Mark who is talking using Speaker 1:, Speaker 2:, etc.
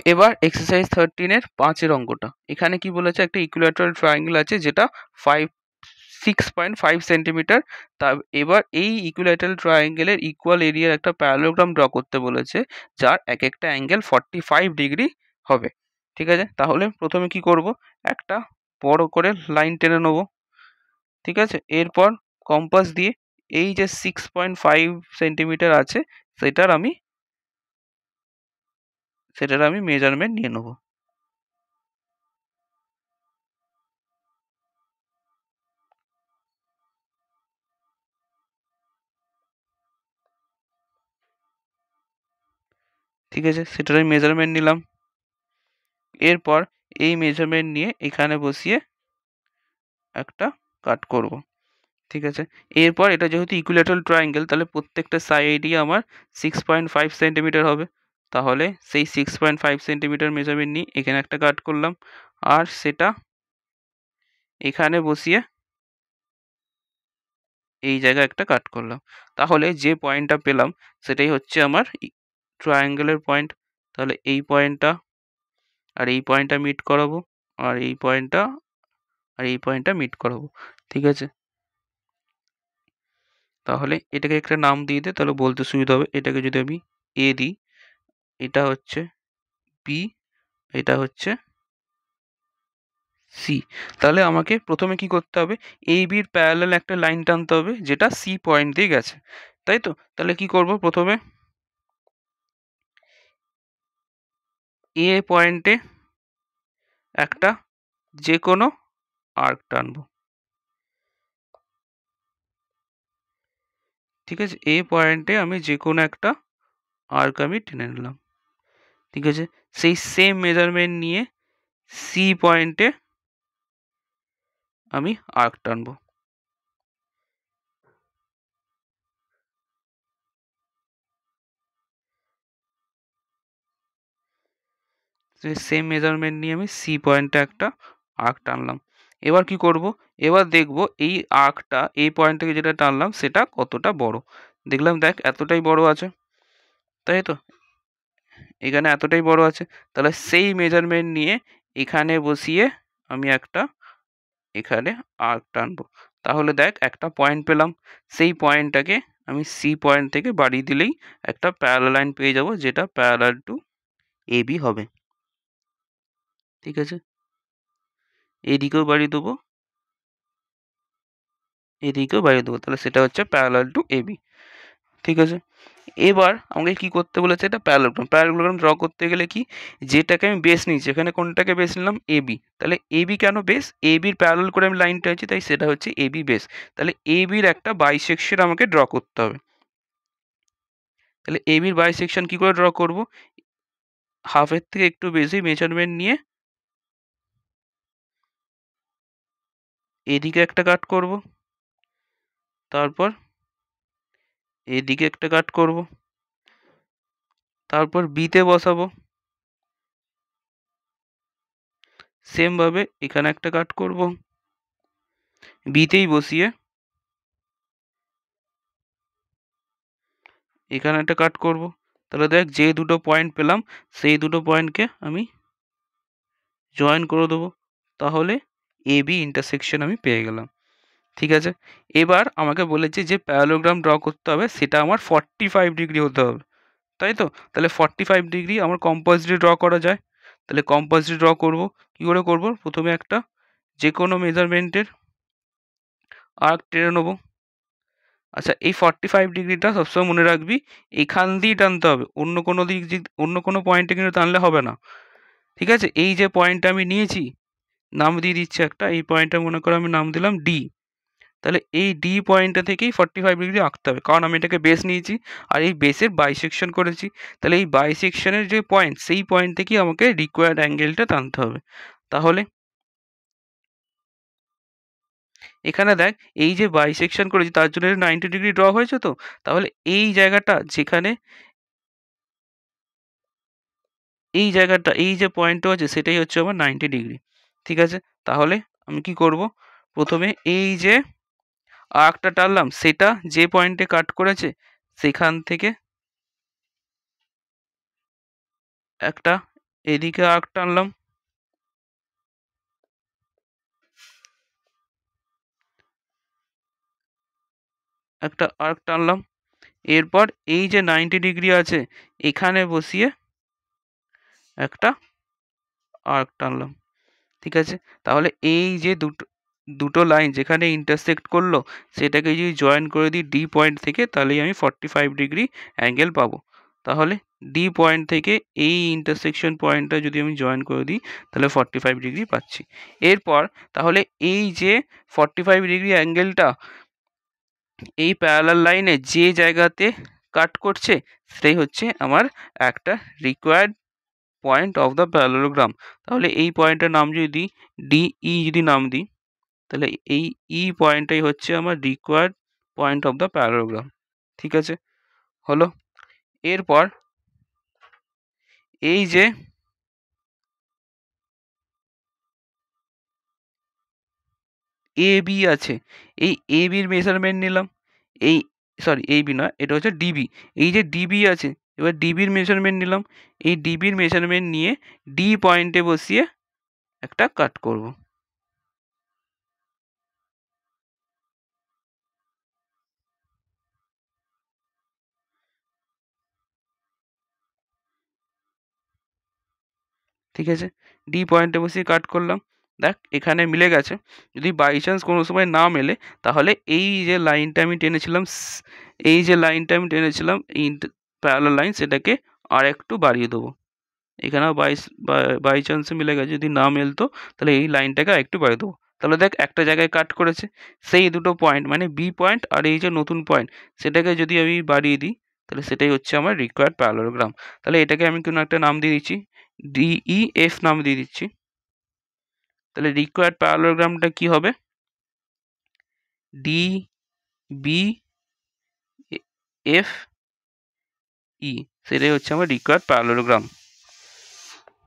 Speaker 1: এবার এক্সারসাইজ 13 এর 5 এর অঙ্কটা। এখানে কি বলেছে, একটা ইকুইল্যাটারাল ট্রায়াঙ্গেল আছে যেটা 6.5 সেন্টিমিটার। তা এবার এই ইকুইল্যাটারাল ট্রায়াঙ্গেলের ইকুয়াল এরিয়ার একটা প্যারালোগ্রাম ড্র করতে বলেছে, যার এক একটা অ্যাঙ্গেল 45 ডিগ্রি হবে। ঠিক আছে, তাহলে প্রথমে কি করব, একটা বড় করে লাইন টেনে নেব। ঠিক আছে, এরপর কম্পাস দিয়ে এই যে 6.5 সেন্টিমিটার আছে সেটার আমি মেজারমেন্ট নিয়ে নেব। ঠিক আছে, সেটার আমি মেজারমেন্ট নিলাম। এরপর এই মেজারমেন্ট নিয়ে এখানে বসিয়ে একটা কাট করব। ঠিক আছে, এরপর এটা যেহেতু ইকুইল্যাটারাল ট্রায়াঙ্গেল, তাহলে প্রত্যেকটা সাইডই আমার 6.5 সেন্টিমিটার হবে। তাহলে সেই 6.5 সেন্টিমিটার মেজারমেন্ট নিয়ে এখানে একটা কাট করলাম, আর সেটা এখানে বসিয়ে এই জায়গায় একটা কাট করলাম। তাহলে যে পয়েন্টটা পেলাম সেটাই হচ্ছে আমার ট্রায়াঙ্গেলের পয়েন্ট। তাহলে এই পয়েন্টটা আর এই পয়েন্টটা মিট করাবো, আর এই পয়েন্টটা মিট করাবো। ঠিক আছে, তাহলে এটাকে একটা নাম দিয়ে দে, তাহলে বলতে সুবিধা হবে। এটাকে যদি আমি এ দিই, এটা হচ্ছে বি, এটা হচ্ছে সি। তাহলে আমাকে প্রথমে কি করতে হবে, এ বির প্যারালাল একটা লাইন টানতে হবে যেটা সি পয়েন্ট দিয়ে গেছে, তাই তো। তাহলে কি করব, প্রথমে এ পয়েন্টে একটা যে কোনো আর্ক টানবো। ঠিক আছে, এ পয়েন্টে আমি যে কোনো একটা আর্ক আমি টেনে নিলাম। ঠিক আছে, সেই সেম মেজারমেন্ট নিয়ে সি পয়েন্টে আমি আর্ক টানবো। সেম মেজারমেন্ট নিয়ে আমি সি পয়েন্টে একটা আর্ক টানলাম। এবার কি করব, এবার দেখব এই আর্কটা এই পয়েন্ট থেকে যেটা টানলাম সেটা কতটা বড়। দেখলাম, দেখ এতটাই বড় আছে, তাই তো, এখানে এতটাই বড় আছে। তাহলে সেই মেজারমেন্ট নিয়ে এখানে বসিয়ে আমি একটা এখানে আর্ক টানবো। তাহলে দেখ একটা পয়েন্ট পেলাম, সেই পয়েন্টটাকে আমি সি পয়েন্ট থেকে বাড়িয়ে দিলেই একটা প্যারালাল লাইন পেয়ে যাব, যেটা প্যারালাল টু এ বি হবে। ঠিক আছে, এদিকেও বাড়িয়ে দেবো, এদিকেও বাড়িয়ে দেবো, তাহলে সেটা হচ্ছে প্যারালাল টু এ বি। ঠিক আছে, এবার আমাকে কি করতে বলেছে, এটা প্যারালোগ্রাম। প্যারালোগ্রাম ড্র করতে গেলে কি, যেটাকে আমি বেস নিয়েছি, এখানে কোনটাকে বেস নিলাম, এ বি। তাহলে এ বি কেন বেস, এ বির প্যারালাল করে আমি লাইনটা আছি, তাই সেটা হচ্ছে এ বি বেস। তাহলে এ বির একটা বাইসেকশন আমাকে ড্র করতে হবে। তাহলে এ বির বাইসেকশন কি করে ড্র করব, হাফের থেকে একটু বেশি মেজারমেন্ট নিয়ে এদিকে একটা কাট করব, তারপর এদিকে একটা কাট করব, তারপর বিতে বসাবো, সেম ভাবে এখানে একটা কাট করব, বিতেই বসিয়ে এখানে একটা কাট করব। তাহলে দেখ যে দুটো পয়েন্ট পেলাম সেই দুটো পয়েন্টকে আমি জয়েন করে দেবো, তাহলে এ বি ইন্টারসেকশন আমি পেয়ে গেলাম। ঠিক আছে, এবার আমাকে বলেছে যে প্যারালোগ্রাম ড্র করতে হবে, সেটা আমার 45 ডিগ্রি হতে হবে, তাই তো। তাহলে 45 ডিগ্রি আমার কম্পাস দিয়ে ড্র করা যায়। তাহলে কম্পাস দিয়ে ড্র করবো, কী করে করবো, প্রথমে একটা যে কোনো মেজারমেন্টের আর্ক টেনে নেবো। আচ্ছা, এই 45 ডিগ্রিটা সবসময় মনে রাখবি, এখান দিয়েই টানতে হবে, অন্য কোনো দিক অন্য কোনো পয়েন্টে কিন্তু টানলে হবে না। ঠিক আছে, এই যে পয়েন্টটা আমি নিয়েছি, নাম দিয়ে দিচ্ছি একটা, এই পয়েন্টটা মনে করো আমি নাম দিলাম ডি। তাহলে এই ডি পয়েন্টটা থেকেই 45 ডিগ্রি আঁকতে হবে, কারণ আমি এটাকে বেস নিয়েছি আর এই বেসের বাইসেকশন করেছি। তাহলে এই বাইসেকশনের যে পয়েন্ট, সেই পয়েন্ট থেকেই আমাকে রিকোয়ার্ড অ্যাঙ্গেলটা টানতে হবে। তাহলে এখানে দেখ, এই যে বাইসেকশন করেছি তার জন্য 90 ডিগ্রি ড্র হয়েছে তো। তাহলে এই জায়গাটা যেখানে এই যে পয়েন্টটা আছে সেটাই হচ্ছে আমার 90 ডিগ্রি। ঠিক আছে, তাহলে আমি কি করব, প্রথমে এই যে আর্কটা টানলাম সেটা যে পয়েন্টে কাট করেছে সেখান থেকে একটা এদিকে আর্ক টানলাম, একটা আর্ক টানলাম, এরপর এই যে 90 ডিগ্রি আছে এখানে বসিয়ে একটা আর্ক টানলাম। ঠিক আছে, তাহলে এই যে দুটো দুটো লাইন যেখানে ইন্টারসেক্ট করলো সেটাকে যদি জয়েন করে দিই ডি পয়েন্ট থেকে, তাহলেই আমি 45 ডিগ্রি অ্যাঙ্গেল পাবো। তাহলে ডি পয়েন্ট থেকে এই ইন্টারসেকশন পয়েন্টটা যদি আমি জয়েন করে দিই তাহলে 45 ডিগ্রি পাচ্ছি। এরপর তাহলে এই যে 45 ডিগ্রি অ্যাঙ্গেলটা এই প্যারালাল লাইনে যে জায়গাতে কাট করছে সেটাই হচ্ছে আমার একটা required point of the parallelogram. তাহলে এই পয়েন্টের নাম যদি দিই ডিই, যদি নাম দিই তাহলে এই ই পয়েন্টটাই হচ্ছে আমার required point of the parallelogram. ঠিক আছে, হলো। এরপর এই যে এ বি আছে, এই এ বির মেজারমেন্ট নিলাম, এই সরি এই বি নয়, এটা হচ্ছে ডিবি। এই যে ডিবি আছে, এবার ডিবির মেজারমেন্ট নিলাম, এই ডিবির মেজারমেন্ট নিয়ে ডি পয়েন্টে বসিয়ে একটা কাট করব। ঠিক আছে, ডি পয়েন্টে বসিয়ে কাট করলাম। দেখ এখানে মিলে গেছে। যদি বাই চান্স কোনো সময় না মেলে তাহলে এই যে লাইনটা আমি টেনেছিলাম, এই যে লাইনটা আমি টেনেছিলাম এই প্যারালাল লাইন, সেটাকে আর একটু বাড়িয়ে দেবো। এখানেও বাই চান্সে মিলে গেছে, যদি না মেলতো তাহলে এই লাইনটাকে আর একটু বাড়িয়ে দেবো। তাহলে দেখ একটা জায়গায় কাট করেছে, সেই দুটো পয়েন্ট মানে বি পয়েন্ট আর এই যে নতুন পয়েন্ট সেটাকে যদি আমি বাড়িয়ে দিই তাহলে সেটাই হচ্ছে আমার রিকোয়ার্ড প্যারালোগ্রাম। তাহলে এটাকে আমি কোনো একটা নাম দিয়ে দিচ্ছি, ডিইএফ নাম দিয়ে দিচ্ছি। তাহলে রিকোয়ার্ড প্যারালোগ্রামটা কি হবে, ডি বি এফ ই, সেটাই হচ্ছে আমার রিকোয়ার্ড প্যারালোগ্রাম।